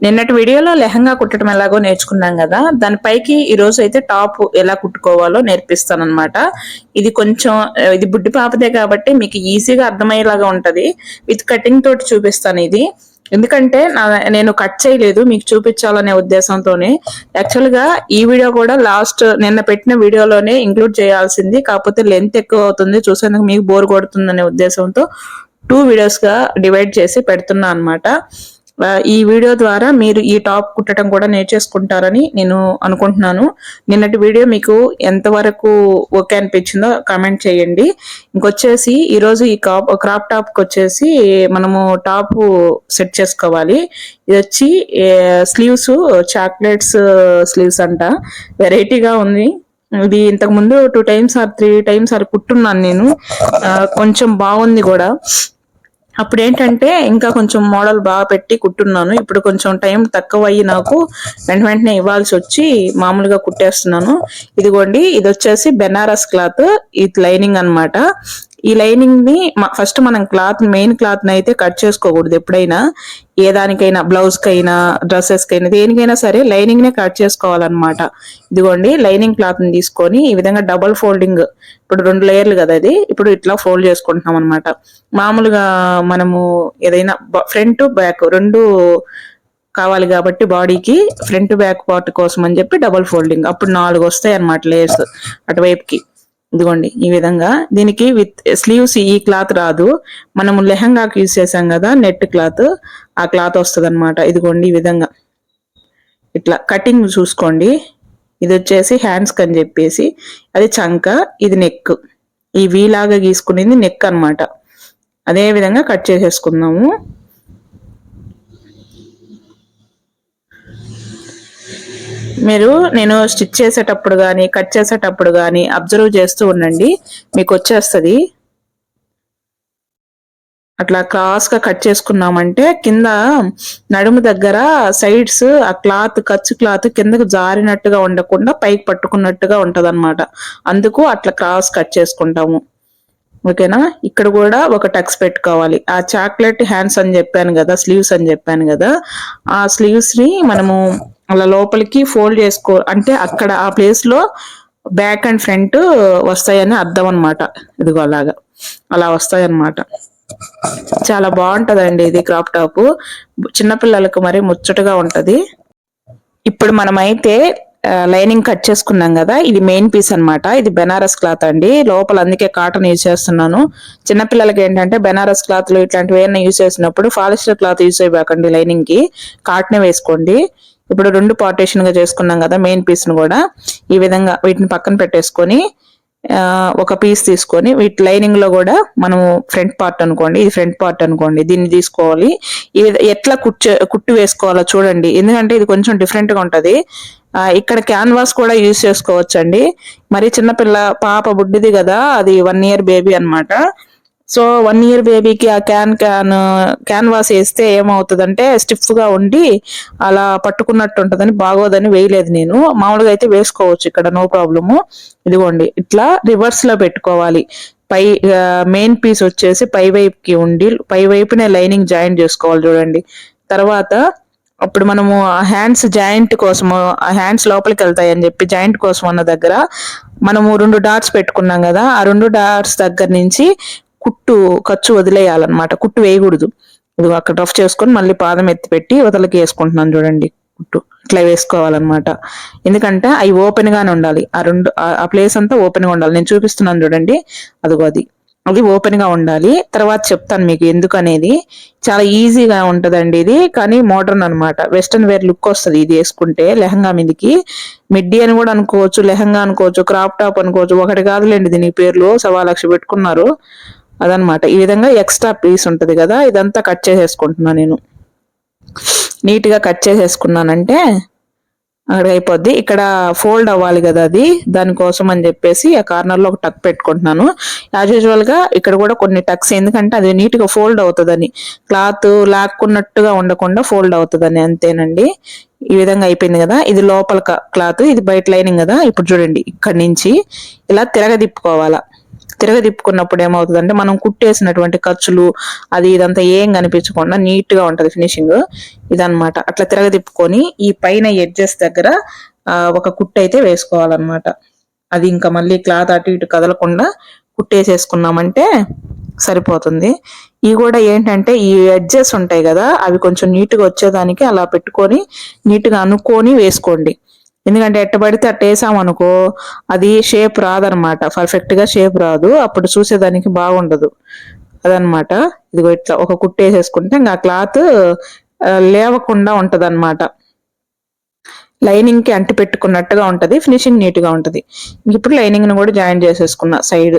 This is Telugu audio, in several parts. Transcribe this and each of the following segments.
నిన్నటి వీడియోలో లెహంగా కుట్టడం ఎలాగో నేర్చుకున్నాం కదా, దానిపైకి ఈ రోజు అయితే టాప్ ఎలా కుట్టుకోవాలో నేర్పిస్తానన్నమాట. ఇది కొంచెం ఇది బుడ్డి పాపదే కాబట్టి మీకు ఈజీగా అర్థమయ్యేలాగా ఉంటది. విత్ కటింగ్ తోటి చూపిస్తాను ఇది. ఎందుకంటే నేను కట్ చేయలేదు, మీకు చూపించాలనే ఉద్దేశంతోనే. యాక్చువల్ గా ఈ వీడియో కూడా లాస్ట్ నిన్న పెట్టిన వీడియోలోనే ఇంక్లూడ్ చేయాల్సింది, కాకపోతే లెంత్ ఎక్కువ అవుతుంది, చూసేందుకు మీకు బోర్ కొడుతుందనే ఉద్దేశంతో 2 వీడియోస్ గా డివైడ్ చేసి పెడుతున్నా అన్నమాట. ఈ వీడియో ద్వారా మీరు ఈ టాప్ కుట్టడం కూడా నేర్చేసుకుంటారని నేను అనుకుంటున్నాను. నిన్నటి వీడియో మీకు ఎంతవరకు ఓకే అనిపించిందో కామెంట్ చేయండి. ఇంకొచ్చేసి ఈరోజు ఈ క్రాప్ టాప్ కి వచ్చేసి మనము టాప్ సెట్ చేసుకోవాలి. ఇది వచ్చి స్లీవ్స్ చాక్లెట్స్ స్లీవ్స్ అంట, వెరైటీగా ఉంది. ఇది ఇంతకు ముందు 2 టైమ్స్ ఆర్ 3 టైమ్స్ ఆర్ కుట్టున్నాను నేను. కొంచెం బాగుంది కూడా. అప్పుడు ఏంటంటే ఇంకా కొంచెం మోడల్ బాగా పెట్టి కుట్టున్నాను. ఇప్పుడు కొంచెం టైం తక్కువ అయ్యి నాకు వెంటనే ఇవ్వాల్సి వచ్చి మామూలుగా కుట్టేస్తున్నాను. ఇదిగోండి, ఇది వచ్చేసి బెనారస్ క్లాత్, ఇది లైనింగ్ అన్నమాట. ఈ లైనింగ్ ని ఫస్ట్ మనం మెయిన్ క్లాత్ ని అయితే కట్ చేసుకోకూడదు ఎప్పుడైనా. ఏ దానికైనా, బ్లౌజ్ కైనా, డ్రెస్సెస్ కైనా, దేనికైనా సరే లైనింగ్ నే కట్ చేసుకోవాలన్నమాట. ఇదిగోండి, లైనింగ్ క్లాత్ ని తీసుకొని ఈ విధంగా డబుల్ ఫోల్డింగ్, ఇప్పుడు 2 లేయర్లు కదా ఇది, ఇప్పుడు ఇట్లా ఫోల్డ్ చేసుకుంటున్నాం అనమాట. మామూలుగా మనము ఏదైనా ఫ్రంట్ బ్యాక్ రెండు కావాలి కాబట్టి బాడీకి ఫ్రంట్ బ్యాక్ పార్ట్ కోసం అని చెప్పి డబుల్ ఫోల్డింగ్, అప్పుడు 4 వస్తాయి అనమాట లేయర్స్ అటువైపుకి. ఇదిగోండి ఈ విధంగా. దీనికి విత్ స్లీవ్స్ ఈ క్లాత్ రాదు, మనము లెహంగాకి యూజ్ చేసాం కదా నెట్ క్లాత్, ఆ క్లాత్ వస్తుంది అనమాట. ఇదిగోండి ఈ విధంగా ఇట్లా కటింగ్ చూసుకోండి. ఇది వచ్చేసి హ్యాండ్స్ అని చెప్పేసి, అది చంక, ఇది నెక్. ఈ వీ లాగా గీసుకునేది నెక్ అనమాట. అదే విధంగా కట్ చేసేసుకుందాము. నేను స్టిచ్ చేసేటప్పుడు కానీ కట్ చేసేటప్పుడు కానీ అబ్జర్వ్ చేస్తూ ఉండండి, మీకు వచ్చేస్తుంది. అట్లా క్రాస్ గా కట్ చేసుకున్నామంటే కింద నడుము దగ్గర సైడ్స్ ఆ క్లాత్, ఖర్చు క్లాత్ కిందకు జారినట్టుగా ఉండకుండా పైకి పట్టుకున్నట్టుగా ఉంటది అనమాట. అందుకు అట్లా క్రాస్ కట్ చేసుకుంటాము. ఓకేనా. ఇక్కడ కూడా ఒక టక్స్ పెట్టుకోవాలి. ఆ చాక్లెట్ హ్యాండ్స్ అని చెప్పాను కదా, స్లీవ్స్ అని చెప్పాను కదా, ఆ స్లీవ్స్ ని మనము అలా లోపలికి ఫోల్డ్ అంటే అక్కడ ఆ ప్లేస్ లో బ్యాక్ అండ్ ఫ్రంట్ వస్తాయని అర్థం అనమాట. ఇదిగో అలాగా అలా వస్తాయి అన్నమాట. చాలా బాగుంటదండి ఇది క్రాప్ టాప్, చిన్నపిల్లలకు మరి ముచ్చటగా ఉంటది. ఇప్పుడు మనమైతే లైనింగ్ కట్ చేసుకున్నాం కదా, ఇది మెయిన్ పీస్ అన్నమాట. ఇది బెనారస్ క్లాత్ అండి, లోపల అందుకే కాటన్ యూజ్ చేస్తున్నాను. చిన్నపిల్లలకి ఏంటంటే బెనారస్ క్లాత్లు ఇట్లాంటివి ఏమైనా యూజ్ చేసినప్పుడు పాలిస్టర్ క్లాత్ యూజ్ చేయబాకండి, లైనింగ్ కి కాటనే వేసుకోండి. ఇప్పుడు 2 పార్టీషన్ గా చేసుకున్నాం కదా మెయిన్ పీస్ ను కూడా, ఈ విధంగా వీటిని పక్కన పెట్టేసుకొని ఒక పీస్ తీసుకొని వీటి లైనింగ్ లో కూడా మనము ఫ్రంట్ పార్ట్ అనుకోండి, ఇది ఫ్రంట్ పార్ట్ అనుకోండి, దీన్ని తీసుకోవాలి. ఇది ఎట్లా కుట్టు వేసుకోవాలో చూడండి, ఎందుకంటే ఇది కొంచెం డిఫరెంట్ గా ఉంటది. ఇక్కడ క్యాన్వాస్ కూడా యూజ్ చేసుకోవచ్చండి. మరి చిన్నపిల్ల పాప బుడ్డిది కదా, అది 1 ఇయర్ బేబీ అనమాట. సో 1 ఇయర్ బేబీకి ఆ క్యాన్వాస్ వేస్తే ఏమవుతుందంటే స్టిఫ్ గా ఉండి అలా పట్టుకున్నట్టు ఉంటదని బాగోదని వేయలేదు నేను. మామూలుగా అయితే వేసుకోవచ్చు ఇక్కడ, నో ప్రాబ్లము. ఇదిగోండి ఇట్లా రివర్స్ లో పెట్టుకోవాలి. మెయిన్ పీస్ వచ్చేసి పై వైపుకి ఉండి పై వైపునే లైనింగ్ జాయింట్ చేసుకోవాలి చూడండి. తర్వాత అప్పుడు మనము ఆ హ్యాండ్స్ జాయింట్ కోసము, ఆ హ్యాండ్స్ లోపలికి వెళ్తాయి అని చెప్పి జాయింట్ కోసం అన్న దగ్గర మనము 2 డాట్స్ పెట్టుకున్నాం కదా, ఆ 2 డాట్స్ దగ్గర నుంచి ఖర్చు వదిలేయాలన్నమాట, కుట్టు వేయకూడదు. ఇది అక్కడ రఫ్ చేసుకొని మళ్ళీ పాదం ఎత్తి పెట్టి వదలకి వేసుకుంటున్నాను చూడండి. కుట్టు ఇట్లా వేసుకోవాలన్నమాట. ఎందుకంటే అవి ఓపెన్ గానే ఉండాలి, ఆ ప్లేస్ అంతా ఓపెన్ గా ఉండాలి. నేను చూపిస్తున్నాను చూడండి, అదిగో అది ఓపెన్ గా ఉండాలి. తర్వాత చెప్తాను మీకు ఎందుకు అనేది. చాలా ఈజీగా ఉంటదండి ఇది, కానీ మోడర్న్ అనమాట, వెస్టర్న్ వేర్ లుక్ వస్తుంది ఇది వేసుకుంటే. లెహంగా మీదకి మిడ్డీ అని కూడా అనుకోవచ్చు, లెహంగా అనుకోవచ్చు, క్రాప్ టాప్ అనుకోవచ్చు, ఒకటి కాదులేండి దీని పేర్లు 1,00,000 పెట్టుకున్నారు. అదనమాట. ఈ విధంగా ఎక్స్ట్రా పీస్ ఉంటది కదా, ఇదంతా కట్ చేసేసుకుంటున్నాను నేను. నీట్ గా కట్ చేసేసుకున్నానంటే అక్కడ అయిపోద్ది. ఇక్కడ ఫోల్డ్ అవ్వాలి కదా, అది దానికోసం అని చెప్పేసి ఆ కార్నర్ లో ఒక టక్ పెట్టుకుంటున్నాను. యాజ్ యూజువల్ గా ఇక్కడ కూడా కొన్ని టక్స్, ఎందుకంటే అది నీట్ గా ఫోల్డ్ అవుతుందని, క్లాత్ లాక్కున్నట్టుగా ఉండకుండా ఫోల్డ్ అవుతుందని, అంతేనండి. ఈ విధంగా అయిపోయింది కదా. ఇది లోపల క్లాత్, ఇది బయట లైనింగ్ కదా. ఇప్పుడు చూడండి, ఇక్కడి నుంచి ఇలా తిరగదిప్పుకోవాలా. తిప్పుకున్నప్పుడు ఏమవుతుందంటే మనం కుట్టేసినటువంటి ఖర్చులు అది ఇదంతా ఏం కనిపించకుండా నీట్ గా ఉంటది ఫినిషింగ్. ఇదనమాట. అట్లా తిప్పుకొని ఈ పైన ఎడ్జెస్ దగ్గర ఒక కుట్టు అయితే వేసుకోవాలన్నమాట. అది ఇంకా మళ్ళీ క్లాత్ అటు ఇటు కదలకుండా కుట్టేసేసుకున్నామంటే సరిపోతుంది. ఇవి కూడా ఏంటంటే ఈ ఎడ్జెస్ ఉంటాయి కదా, అవి కొంచెం నీట్ గా వచ్చేదానికి అలా పెట్టుకొని నీట్ గా అనుకొని వేసుకోండి. ఎందుకంటే ఎట్టబడితే అట్ట వేసామనుకో అది షేప్ రాదనమాట, పర్ఫెక్ట్ గా షేప్ రాదు, అప్పుడు చూసేదానికి బాగుండదు. అదనమాట. ఇదిగో ఇట్లా ఒక కుట్టేసేసుకుంటే ఇంకా క్లాత్ లేవకుండా ఉంటది అనమాట. లైనింగ్ కి అంటి పెట్టుకున్నట్టుగా ఉంటది, ఫినిషింగ్ నీట్ గా ఉంటది. ఇప్పుడు లైనింగ్ ని కూడా జాయిన్ చేసేసుకున్నా సైడ్.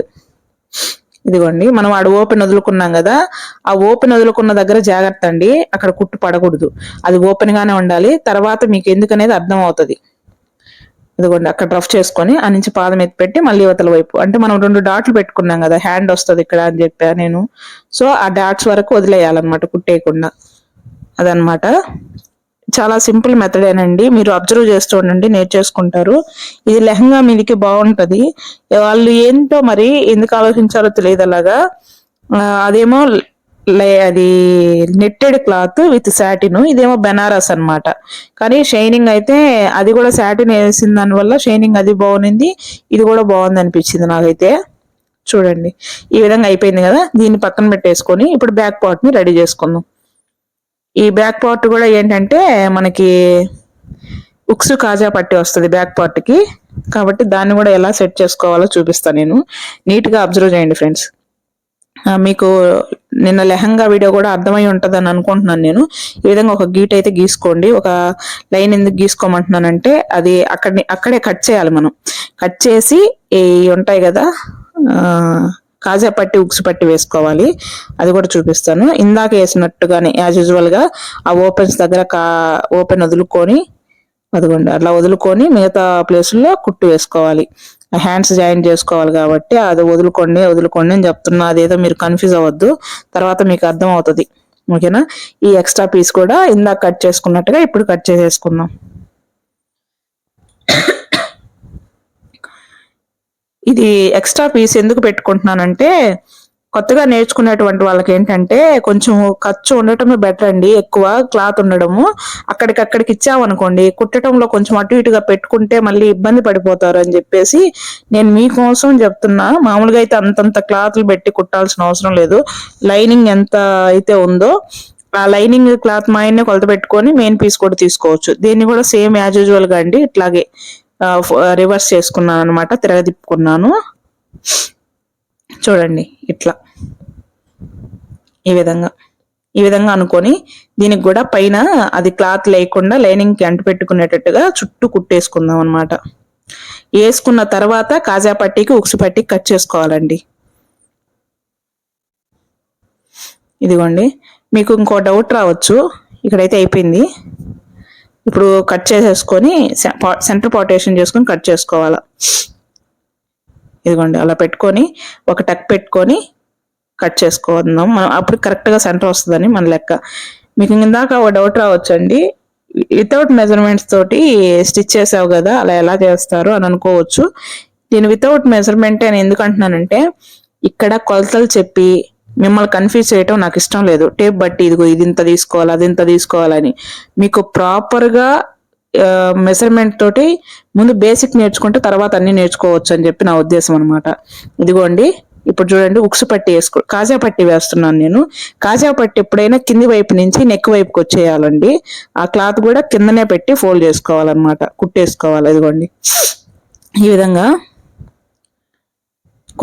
ఇదిగోండి, మనం ఆడ ఓపెన్ వదులుకున్నాం కదా, ఆ ఓపెన్ వదులుకున్న దగ్గర జాగ్రత్త అండి, అక్కడ కుట్టు పడకూడదు, అది ఓపెన్ గానే ఉండాలి. తర్వాత మీకు ఎందుకనేది అర్థం అవుతుంది. ఇదిగోండి, అక్కడ రఫ్ చేసుకొని ఆ నుంచి పాదం ఎత్తి పెట్టి మళ్ళీ అవతల వైపు, అంటే మనం 2 డాట్లు పెట్టుకున్నాం కదా, హ్యాండ్ వస్తుంది ఇక్కడ అని చెప్పా నేను. సో ఆ డాట్స్ వరకు వదిలేయాలన్నమాట, కుట్టేయకుండా. అదనమాట. చాలా సింపుల్ మెథడేనండి, మీరు అబ్జర్వ్ చేస్తూ ఉండండి, నేర్చేసుకుంటారు. ఇది లెహంగా మీదకి బాగుంటది. వాళ్ళు ఏంటో మరి ఎందుకు ఆలోచించాలో తెలియదు అలాగా. అదేమో అది నెట్టెడ్ క్లాత్ విత్ సాటిన్, ఇదేమో బెనారస్ అన్నమాట. కానీ షైనింగ్ అయితే అది కూడా సాటిన్ వేసిన దాని వల్ల షైనింగ్ అది బాగుంది, ఇది కూడా బాగుంది అనిపించింది నాకైతే. చూడండి, ఈ విధంగా అయిపోయింది కదా, దీన్ని పక్కన పెట్టేసుకొని ఇప్పుడు బ్యాక్ పార్ట్ ని రెడీ చేసుకుందాం. ఈ బ్యాక్ పార్ట్ కూడా ఏంటంటే మనకి ఉక్సు కాజా పట్టి వస్తుంది బ్యాక్ పార్ట్ కి, కాబట్టి దాన్ని కూడా ఎలా సెట్ చేసుకోవాలో చూపిస్తాను నేను. నీట్ గా అబ్జర్వ్ చేయండి ఫ్రెండ్స్. మీకు నిన్న లెహంగా వీడియో కూడా అర్థమై ఉంటుందని అనుకుంటున్నాను నేను. ఈ విధంగా ఒక గీట్ అయితే గీసుకోండి. ఒక లైన్ ఎందుకు గీసుకోమంటున్నానంటే అది అక్కడే కట్ చేయాలి మనం. కట్ చేసి ఈ ఉంటాయి కదా కాజా పట్టి ఉక్సు పట్టి వేసుకోవాలి, అది కూడా చూపిస్తాను. ఇందాక వేసినట్టుగానే యాజ్ యూజువల్ గా ఆ ఓపెన్స్ దగ్గర ఓపెన్ వదులుకొని, అదిగోండి అట్లా వదులుకొని మిగతా ప్లేసుల్లో కుట్టు వేసుకోవాలి. హ్యాండ్స్ జాయిన్ చేసుకోవాలి కాబట్టి అది వదులుకోండి అని చెప్తున్నా, అదేదో మీరు కన్ఫ్యూజ్ అవ్వద్దు, తర్వాత మీకు అర్థం అవుతుంది. ఓకేనా. ఈ ఎక్స్ట్రా పీస్ కూడా ఇందాక కట్ చేసుకున్నట్టుగా ఇప్పుడు కట్ చేసేసుకుందాం. ఇది ఎక్స్ట్రా పీస్ ఎందుకు పెట్టుకుంటున్నానంటే, కొత్తగా నేర్చుకునేటువంటి వాళ్ళకి ఏంటంటే కొంచెం ఖర్చు ఉండటమే బెటర్ అండి. ఎక్కువ క్లాత్ ఉండడము, అక్కడికి ఇచ్చామనుకోండి కుట్టడంలో కొంచెం అటు ఇటుగా పెట్టుకుంటే మళ్ళీ ఇబ్బంది పడిపోతారు అని చెప్పేసి నేను మీకోసం చెప్తున్నా. మామూలుగా అయితే అంతంత క్లాత్లు పెట్టి కుట్టాల్సిన అవసరం లేదు. లైనింగ్ ఎంత అయితే ఉందో ఆ లైనింగ్ క్లాత్ మాయన్నే కొలత పెట్టుకొని మెయిన్ పీస్ కూడా తీసుకోవచ్చు. దీన్ని కూడా సేమ్ యాజ్ యూజువల్ గా అండి ఇట్లాగే రివర్స్ చేసుకున్నాను అనమాట, తిప్పుకున్నాను. చూడండి ఇట్లా ఈ విధంగా అనుకొని దీనికి కూడా పైన అది క్లాత్ లేకుండా లైనింగ్ కి అంటు పెట్టుకునేటట్టుగా చుట్టూ కుట్టేసుకుందాం అనమాట. వేసుకున్న తర్వాత కాజా పట్టీకి ఉక్సు పట్టీకి కట్ చేసుకోవాలండి. ఇదిగోండి, మీకు ఇంకో డౌట్ రావచ్చు, ఇక్కడైతే అయిపోయింది. ఇప్పుడు కట్ చేసేసుకొని సెంటర్ పార్టేషన్ చేసుకొని కట్ చేసుకోవాలా. ఇదిగోండి అలా పెట్టుకొని ఒక టక్ పెట్టుకొని కట్ చేసుకోవద్దాం మనం, అప్పుడు కరెక్ట్ గా సెంటర్ వస్తుందని మన లెక్క. మీకు ఇందాక ఒక డౌట్ రావచ్చండి, వితౌట్ మెజర్మెంట్స్ తోటి స్టిచ్ చేసావు కదా అలా ఎలా చేస్తారు అని అనుకోవచ్చు. నేను వితౌట్ మెజర్మెంట్ అని ఎందుకు అంటున్నానంటే, ఇక్కడ కొలతలు చెప్పి మిమ్మల్ని కన్ఫ్యూజ్ చేయటం నాకు ఇష్టం లేదు. టేప్ బట్టి ఇదిగో ఇది ఇంత తీసుకోవాలి అది ఇంత తీసుకోవాలని, మీకు ప్రాపర్ గా మెజర్మెంట్ తోటి ముందు బేసిక్ నేర్చుకుంటే తర్వాత అన్ని నేర్చుకోవచ్చు అని చెప్పి నా ఉద్దేశం అనమాట. ఇదిగోండి, ఇప్పుడు చూడండి ఉక్సు పట్టి కాజా పట్టి వేస్తున్నాను నేను. కాజా పట్టి ఎప్పుడైనా కింది వైపు నుంచి నెక్ వైపుకి వచ్చేయాలండి. ఆ క్లాత్ కూడా కిందనే పెట్టి ఫోల్డ్ చేసుకోవాలన్నమాట, కుట్టేసుకోవాలి. ఇదిగోండి ఈ విధంగా.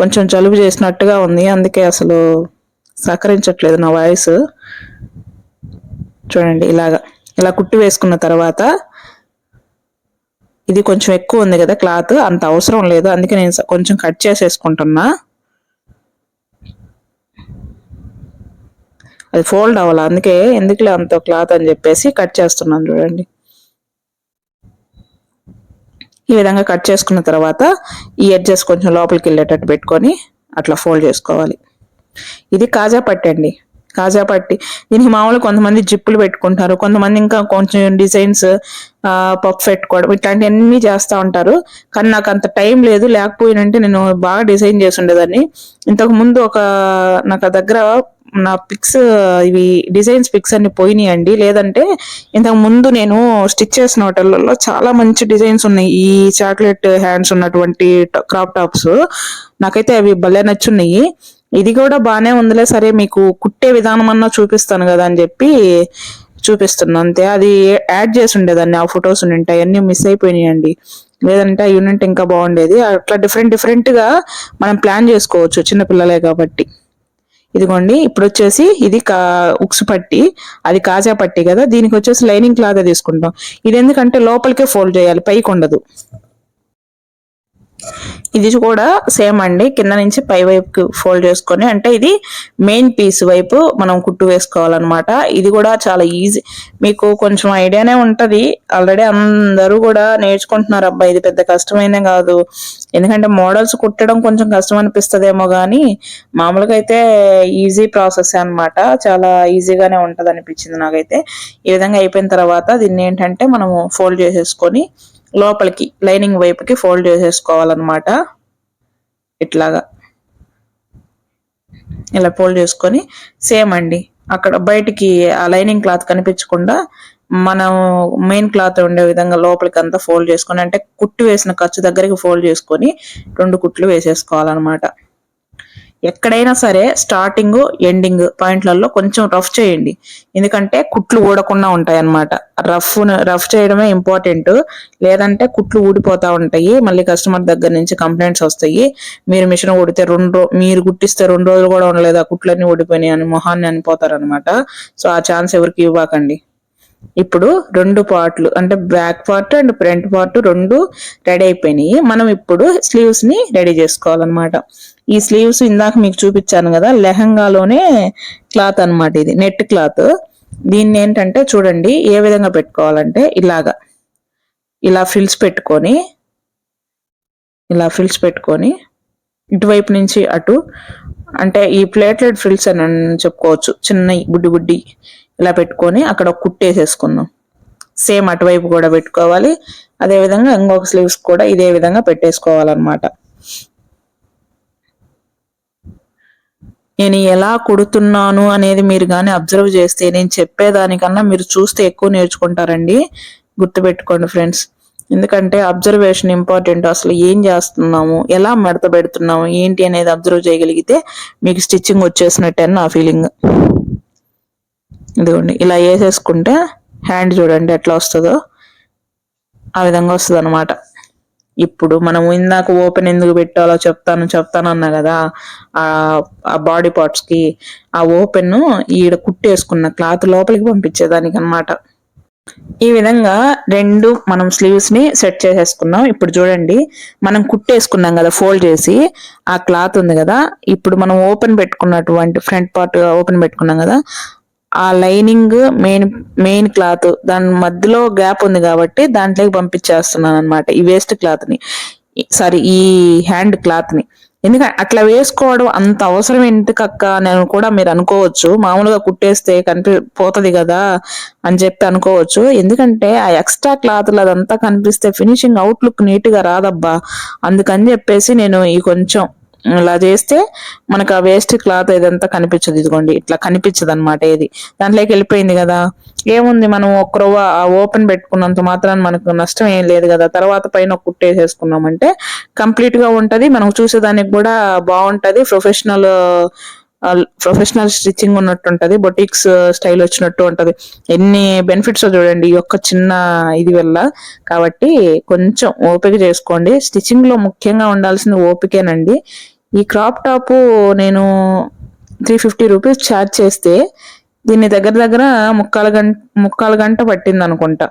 కొంచెం జలుబు చేసినట్టుగా ఉంది, అందుకే అసలు సహకరించట్లేదు నా వాయిస్. చూడండి ఇలా కుట్టి వేసుకున్న తర్వాత, ఇది కొంచెం ఎక్కువ ఉంది కదా క్లాత్, అంత అవసరం లేదు, అందుకే నేను కొంచెం కట్ చేసేసుకుంటున్నా. అది ఫోల్డ్ అవ్వాలి, అందుకే ఎందుకులే అంత క్లాత్ అని చెప్పేసి కట్ చేస్తున్నాను. చూడండి ఈ విధంగా కట్ చేసుకున్న తర్వాత ఈ ఎడ్జెస్ కొంచెం లోపలికి వెళ్ళేటట్టు పెట్టుకొని అట్లా ఫోల్డ్ చేసుకోవాలి. ఇది కాజా పట్టి అండి. కాజా పట్టి. దీనికి మామూలుగా కొంతమంది జిప్పులు పెట్టుకుంటారు, కొంతమంది ఇంకా కొంచెం డిజైన్స్ పఫ్ పెట్టుకోవడం ఇట్లాంటివన్నీ చేస్తూ ఉంటారు. కానీ నాకు అంత టైం లేదు, లేకపోయినంటే నేను బాగా డిజైన్ చేసి ఉండేదాన్ని. ఇంతకు ముందు నాకు దగ్గర నా పిక్స్, ఇవి డిజైన్స్ పిక్స్ అన్ని పోయినాయండి. లేదంటే ఇంతకు ముందు నేను స్టిచ్ చేసిన హోటళ్లలో చాలా మంచి డిజైన్స్ ఉన్నాయి ఈ చాక్లెట్ హ్యాండ్స్ ఉన్నటువంటి క్రాప్ టాప్స్. నాకైతే అవి భలే నచ్చున్నాయి. ఇది కూడా బానే ఉందిలే, సరే మీకు కుట్టే విధానం అన్నా చూపిస్తాను కదా అని చెప్పి చూపిస్తున్నా అంతే. అది యాడ్ చేసి ఉండేదాన్ని, ఆ ఫొటోస్ ఉంటాయి, అన్ని మిస్ అయిపోయినాయండి. లేదంటే అవి ఉంటే ఇంకా బాగుండేది. అట్లా డిఫరెంట్ డిఫరెంట్ గా మనం ప్లాన్ చేసుకోవచ్చు, చిన్నపిల్లలే కాబట్టి. ఇదిగోండి, ఇప్పుడు వచ్చేసి ఇది ఉక్సు పట్టి, అది కాజా పట్టి కదా, దీనికి వచ్చేసి లైనింగ్ క్లాత్ తీసుకుంటాం. ఇది ఎందుకంటే లోపలికే ఫోల్డ్ చేయాలి, పైకి ఉండదు. ఇది కూడా సేమ్ అండి, కింద నుంచి పై వైపుకి ఫోల్డ్ చేసుకొని, అంటే ఇది మెయిన్ పీస్ వైపు మనం కుట్టు వేసుకోవాలన్నమాట. ఇది కూడా చాలా ఈజీ, మీకు కొంచెం ఐడియానే ఉంటది. ఆల్రెడీ అందరూ కూడా నేర్చుకుంటున్నారు. అబ్బాయి ఇది పెద్ద కష్టమైనే కాదు, ఎందుకంటే మోడల్స్ కుట్టడం కొంచెం కష్టం అనిపిస్తదేమో గానీ మామూలుగా అయితే ఈజీ ప్రాసెస్ అన్నమాట. చాలా ఈజీగానే ఉంటది అనిపించింది నాకైతే. ఈ విధంగా అయిపోయిన తర్వాత దీన్ని ఏంటంటే మనము ఫోల్డ్ చేసేసుకొని లోపలికి లైనింగ్ వైపుకి ఫోల్డ్ చేసేసుకోవాలన్నమాట. ఇట్లాగా ఇలా ఫోల్డ్ చేసుకొని సేమ్ అండి, అక్కడ బయటికి ఆ లైనింగ్ క్లాత్ కనిపించకుండా మనం మెయిన్ క్లాత్ ఉండే విధంగా లోపలికి అంతా ఫోల్డ్ చేసుకొని, అంటే కుట్టు వేసిన ఖర్చు దగ్గరికి ఫోల్డ్ చేసుకొని 2 కుట్లు వేసేసుకోవాలన్నమాట. ఎక్కడైనా సరే స్టార్టింగ్ ఎండింగ్ పాయింట్లలో కొంచెం రఫ్ చేయండి, ఎందుకంటే కుట్లు ఊడకుండా ఉంటాయి అన్నమాట. రఫ్ చేయడమే ఇంపార్టెంట్, లేదంటే కుట్లు ఊడిపోతా ఉంటాయి. మళ్ళీ కస్టమర్ దగ్గర నుంచి కంప్లైంట్స్ వస్తాయి. మీరు మిషన్ ఊడితే మీరు కుట్టిస్తే 2 రోజులు కూడా ఉండలేదు, ఆ కుట్లన్నీ ఊడిపోయినాయి అని మొహాన్ని అనిపోతారు అనమాట. సో ఆ ఛాన్స్ ఎవరికి ఇవ్వకండి. ఇప్పుడు 2 పార్ట్లు, అంటే back part and front part 2 ready అయిపోయినాయి. మనం ఇప్పుడు స్లీవ్స్ ని రెడీ చేసుకోవాలన్నమాట. ఈ స్లీవ్స్ ఇందాక మీకు చూపించాను కదా, లెహంగాలోనే క్లాత్ అన్నమాట, ఇది నెట్ క్లాత్. దీన్ని ఏంటంటే చూడండి ఏ విధంగా పెట్టుకోవాలంటే ఇలా ఫ్రిల్స్ పెట్టుకొని ఇటువైపు నుంచి అటు, అంటే ఈ ప్లేటెడ్ ఫ్రిల్స్ అని చెప్పుకోవచ్చు, చిన్న బుడ్డి ఇలా పెట్టుకొని అక్కడ కుట్టేసేసుకుందాం. సేమ్ అటువైపు కూడా పెట్టుకోవాలి, అదే విధంగా ఇంకొక స్లీవ్స్ కూడా ఇదే విధంగా పెట్టేసుకోవాలన్నమాట. నేను ఎలా కుడుతున్నాను అనేది మీరు కానీ అబ్జర్వ్ చేస్తే, నేను చెప్పేదానికన్నా మీరు చూస్తే ఎక్కువ నేర్చుకుంటారండి. గుర్తుపెట్టుకోండి ఫ్రెండ్స్, ఎందుకంటే అబ్జర్వేషన్ ఇంపార్టెంట్. అసలు ఏం చేస్తున్నాము, ఎలా మడత పెడుతున్నాము ఏంటి అనేది అబ్జర్వ్ చేయగలిగితే మీకు స్టిచ్చింగ్ వచ్చేసినట్టే నా ఫీలింగ్. ఇదిగోండి, ఇలా వేసేసుకుంటే హ్యాండ్ చూడండి ఎట్లా వస్తుందో, ఆ విధంగా వస్తుంది అనమాట. ఇప్పుడు మనం ఇందాక ఓపెన్ ఎందుకు పెట్టాలో చెప్తాను అన్నా కదా, ఆ బాడీ పార్ట్స్ కి ఆ ఓపెన్ ఈడ కుట్టేసుకున్న క్లాత్ లోపలికి పంపించేదానికి అనమాట. ఈ విధంగా 2 మనం స్లీవ్స్ ని సెట్ చేసేసుకున్నాం. ఇప్పుడు చూడండి, మనం కుట్టేసుకున్నాం కదా ఫోల్డ్ చేసి, ఆ క్లాత్ ఉంది కదా, ఇప్పుడు మనం ఓపెన్ పెట్టుకున్నటువంటి ఫ్రంట్ పార్ట్ ఓపెన్ పెట్టుకున్నాం కదా, ఆ లైనింగ్ మెయిన్ క్లాత్ దాని మధ్యలో గ్యాప్ ఉంది కాబట్టి దాంట్లోకి పంపించేస్తున్నాను అనమాట ఈ వేస్ట్ క్లాత్ ని, సారీ ఈ హ్యాండ్ క్లాత్ ని. ఎందుకంటే అట్లా వేసుకోవడం అంత అవసరం ఎందుకక్క నేను కూడా మీరు అనుకోవచ్చు, మామూలుగా కుట్టేస్తే పోతది కదా అని చెప్పి అనుకోవచ్చు. ఎందుకంటే ఆ ఎక్స్ట్రా క్లాత్ అదంతా కనిపిస్తే ఫినిషింగ్ అవుట్లుక్ నీట్ గా రాదబ్బా. అందుకని చెప్పేసి నేను ఈ కొంచెం ఇలా చేస్తే మనకు ఆ వేస్ట్ క్లాత్ ఏదంతా కనిపించదు. ఇదిగోండి ఇట్లా కనిపించదు అనమాట. ఏది దాంట్లోకి వెళ్ళిపోయింది కదా, ఏముంది మనం ఒక్కరవ్వ ఓపెన్ పెట్టుకున్నంత మాత్రాన్ని మనకు నష్టం ఏం లేదు కదా. తర్వాత పైన కుట్టేసేసుకున్నామంటే కంప్లీట్ గా ఉంటది, మనం చూసేదానికి కూడా బాగుంటది, ప్రొఫెషనల్ స్టిచ్చింగ్ ఉన్నట్టు ఉంటది, బొటిక్స్ స్టైల్ వచ్చినట్టు ఉంటది. ఎన్ని బెనిఫిట్స్ చూడండి ఈ యొక్క చిన్న ఇది వల్ల. కాబట్టి కొంచెం ఓపిక చేసుకోండి, స్టిచ్చింగ్ లో ముఖ్యంగా ఉండాల్సిన ఓపికేనండి. ఈ క్రాప్ టాప్ నేను 350 రూపీస్ ఛార్జ్ చేస్తే దీన్ని దగ్గర ముక్కాలు గంట పట్టింది అనుకుంటా.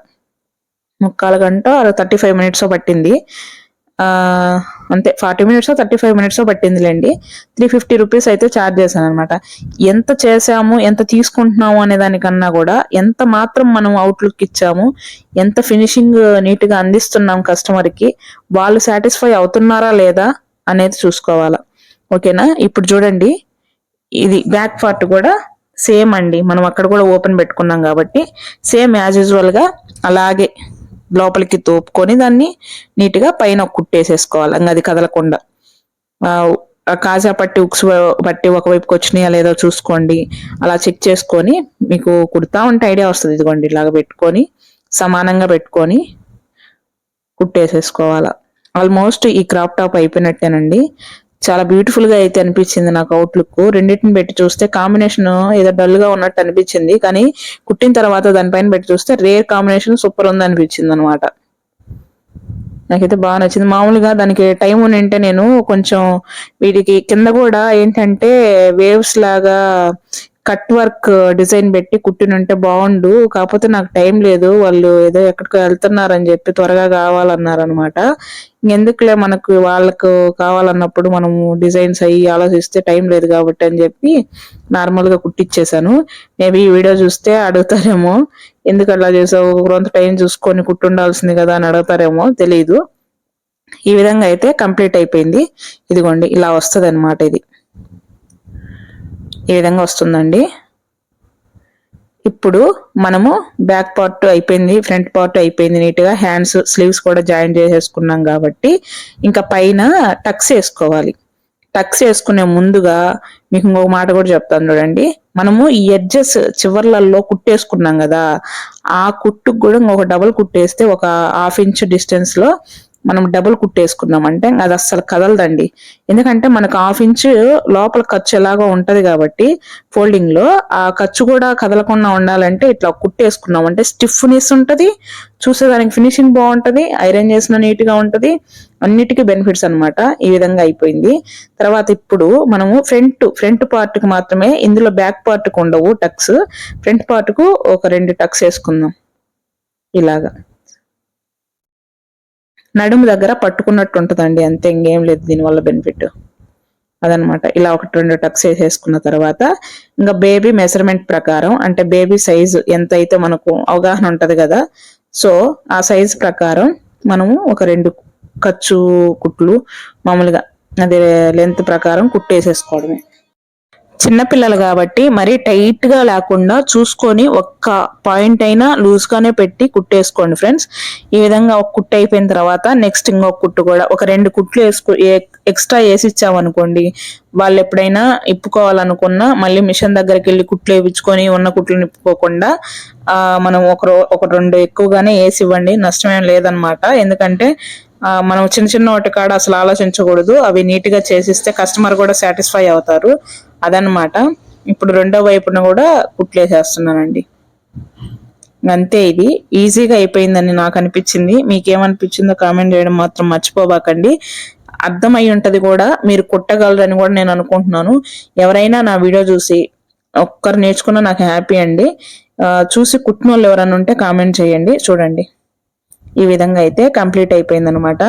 35 మినిట్స్ పట్టింది. అంతే, 40 మినిట్స్ 35 మినిట్స్ పట్టిందిలేండి. 350 రూపీస్ అయితే ఛార్జ్ చేశాను అనమాట. ఎంత చేసాము, ఎంత తీసుకుంటున్నాము అనే దానికన్నా కూడా ఎంత మాత్రం మనం అవుట్లుక్ ఇచ్చాము, ఎంత ఫినిషింగ్ నీట్ గా అందిస్తున్నాం కస్టమర్ కి, వాళ్ళు సాటిస్ఫై అవుతున్నారా లేదా అనేది చూసుకోవాలా. ఓకేనా. ఇప్పుడు చూడండి, ఇది బ్యాక్ పార్ట్ కూడా సేమ్ అండి, మనం అక్కడ కూడా ఓపెన్ పెట్టుకున్నాం కాబట్టి సేమ్ యాజ్ యూజువల్ గా అలాగే లోపలికి తోపుకొని దాన్ని నీట్ గా పైన కుట్టేసేసుకోవాలి, ఇంకా అది కదలకుండా. కాజా పట్టి ఉక్స్ పట్టి ఒకవైపుకి వచ్చినాయా లేదో చూసుకోండి. అలా చెక్ చేసుకొని మీకు కుడతా ఉంటే ఐడియా వస్తుంది. ఇదిగోండి ఇలాగ పెట్టుకొని సమానంగా పెట్టుకొని కుట్టేసేసుకోవాలా. ఆల్మోస్ట్ ఈ క్రాప్ టాప్ అయిపోయినట్టేనండి. చాలా బ్యూటిఫుల్ గా అయితే అనిపించింది నాకు అవుట్లుక్. రెండింటిని పెట్టి చూస్తే కాంబినేషన్ ఏదో డల్ గా ఉన్నట్టు అనిపించింది, కానీ కుట్టిన తర్వాత దానిపైన పెట్టి చూస్తే రేర్ కాంబినేషన్ సూపర్ ఉంది అనిపించింది అనమాట. నాకైతే బాగా నచ్చింది. మామూలుగా దానికి టైం ఉంటే నేను కొంచెం వీటికి కింద కూడా ఏంటంటే వేవ్స్ లాగా కట్ వర్క్ డిజైన్ పెట్టి కుట్టినుంటే బాగుండు, కాకపోతే నాకు టైం లేదు. వాళ్ళు ఏదో ఎక్కడికో వెళ్తున్నారని చెప్పి త్వరగా కావాలన్నారనమాట. ఇంకెందుకులే మనకు వాళ్ళకు కావాలన్నప్పుడు మనము డిజైన్స్ అయ్యి ఆలోచిస్తే టైం లేదు కాబట్టి అని చెప్పి నార్మల్ గా కుట్టిచ్చేసాను. మేబీ ఈ వీడియో చూస్తే అడుగుతారేమో, ఎందుకు అట్లా చేసావు, కొంత టైం చూసుకొని కుట్టుండాల్సింది కదా అని అడుగుతారేమో, తెలీదు. ఈ విధంగా అయితే కంప్లీట్ అయిపోయింది. ఇదిగోండి ఇలా వస్తుంది అనమాట. ఇది ఈ విధంగా వస్తుందండి. ఇప్పుడు మనము బ్యాక్ పార్ట్ అయిపోయింది, ఫ్రంట్ పార్ట్ అయిపోయింది, నీట్ గా హ్యాండ్స్ స్లీవ్స్ కూడా జాయిన్ చేసేసుకున్నాం కాబట్టి ఇంకా పైన టక్స్ వేసుకోవాలి. టక్స్ వేసుకునే ముందుగా మీకు ఇంకొక మాట కూడా చెప్తాను చూడండి. మనము ఈ ఎడ్జెస్ చివర్లలో కుట్టేసుకున్నాం కదా, ఆ కుట్టుకు కూడా ఇంకొక డబుల్ కుట్టేస్తే ఒక 1/2 ఇంచ్ డిస్టెన్స్ లో మనం డబుల్ కుట్టేసుకున్నాం అంటే అది అస్సలు కదలదండి. ఎందుకంటే మనకు 1/2 ఇంచ్ లోపల ఖర్చు ఎలాగో ఉంటది కాబట్టి ఫోల్డింగ్ లో ఆ ఖర్చు కూడా కదలకుండా ఉండాలంటే ఇట్లా కుట్టేసుకున్నాం అంటే స్టిఫ్నెస్ ఉంటది, చూసేదానికి ఫినిషింగ్ బాగుంటది, ఐరన్ చేసిన నీట్ గా ఉంటది, అన్నిటికీ బెనిఫిట్స్ అనమాట. ఈ విధంగా అయిపోయింది. తర్వాత ఇప్పుడు మనము ఫ్రంట్ పార్ట్ కి మాత్రమే, ఇందులో బ్యాక్ పార్ట్ కు ఉండవు టక్స్. ఫ్రంట్ పార్ట్ కు ఒక 2 టక్స్ వేసుకుందాం. ఇలాగా నడుము దగ్గర పట్టుకున్నట్టు ఉంటదండి, అంతే, ఇంకేం లేదు దీనివల్ల బెనిఫిట్. అదనమాట. ఇలా 1-2 టక్స్ వేసేసుకున్న తర్వాత ఇంకా బేబీ మెజర్మెంట్ ప్రకారం, అంటే బేబీ సైజు ఎంత అయితే మనకు అవగాహన ఉంటది కదా, సో ఆ సైజ్ ప్రకారం మనము ఒక 2 ఖర్చు కుట్లు మామూలుగా అదే లెంత్ ప్రకారం కుట్టేసేసుకోవడమే. చిన్నపిల్లలు కాబట్టి మరీ టైట్ గా లేకుండా చూసుకొని ఒక్క పాయింట్ అయినా లూజ్ గానే పెట్టి కుట్టేసుకోండి ఫ్రెండ్స్. ఈ విధంగా ఒక కుట్టు అయిపోయిన తర్వాత నెక్స్ట్ ఇంకొక కుట్టు కూడా ఒక 2 కుట్లు ఎక్స్ట్రా వేసి ఇచ్చామనుకోండి, వాళ్ళు ఎప్పుడైనా ఇప్పుకోవాలనుకున్నా మళ్ళీ మిషన్ దగ్గరికి వెళ్ళి కుట్లు వేయించుకొని ఉన్న కుట్లు నిప్పుకోకుండా మనం ఒక 2 ఎక్కువగానే వేసి ఇవ్వండి, నష్టమేం లేదనమాట. ఎందుకంటే మనం చిన్న చిన్న వాటి కాడ అసలు ఆలోచించకూడదు, అవి నీట్ గా చేసిస్తే కస్టమర్ కూడా సాటిస్ఫై అవుతారు. అదనమాట. ఇప్పుడు రెండో వైపున కూడా కుట్లేసేస్తున్నానండి. అంతే, ఇది ఈజీగా అయిపోయిందని నాకు అనిపించింది. మీకేమనిపించిందో కామెంట్ చేయడం మాత్రం మర్చిపోబాకండి. అర్థమై ఉంటది కూడా, మీరు కుట్టగలరని కూడా నేను అనుకుంటున్నాను. ఎవరైనా నా వీడియో చూసి ఒక్కరు నేర్చుకున్నా నాకు హ్యాపీ అండి. చూసి కుట్టిన వాళ్ళు ఎవరైనా ఉంటే కామెంట్ చేయండి. చూడండి ఈ విధంగా అయితే కంప్లీట్ అయిపోయింది అనమాట.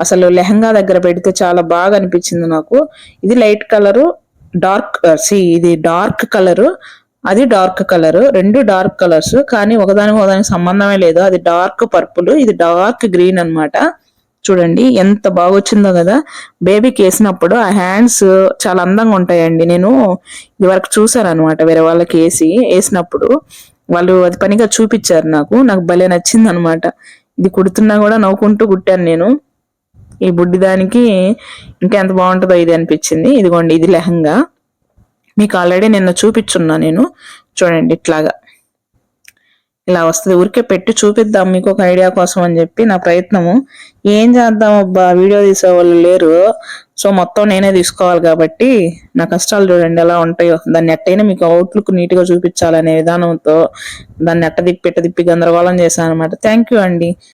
అసలు లెహంగా దగ్గర పెడితే చాలా బాగా అనిపించింది నాకు. ఇది లైట్ కలరు, ఇది డార్క్ కలరు, అది డార్క్ కలర్, 2 డార్క్ కలర్స్, కానీ ఒకదానికి సంబంధమే లేదు. అది డార్క్ పర్పుల్, ఇది డార్క్ గ్రీన్ అనమాట. చూడండి ఎంత బాగా వచ్చిందో కదా. బేబీకి వేసినప్పుడు ఆ హ్యాండ్స్ చాలా అందంగా ఉంటాయండి. నేను ఇది వరకు చూసాను అనమాట, వేరే వాళ్ళకి వేసినప్పుడు వాళ్ళు అది పనిగా చూపించారు నాకు భలే నచ్చింది అనమాట. ఇది కుడుతున్నా కూడా నవ్వుకుంటూ కుట్టాను నేను. ఈ బుడ్డి దానికి ఇంకా ఎంత బాగుంటుందో ఇది అనిపించింది. ఇదిగోండి ఇది లెహంగా, మీకు ఆల్రెడీ నిన్న చూపించున్నా నేను. చూడండి ఇట్లాగా ఇలా వస్తుంది. ఊరికే పెట్టి చూపిద్దాం మీకు ఒక ఐడియా కోసం అని చెప్పి నా ప్రయత్నము. ఏం చేద్దాం అబ్బా, వీడియో తీసేవాళ్ళు లేరు, సో మొత్తం నేనే తీసుకోవాలి కాబట్టి నా కష్టాలు చూడండి ఎలా ఉంటాయో. దాన్ని ఎట్టయినా మీకు అవుట్లుక్ నీట్ గా చూపించాలనే విధానంతో దాన్ని ఎట్ట తిప్పి గందరగోళం చేశాను అనమాట. థ్యాంక్ యూ అండి.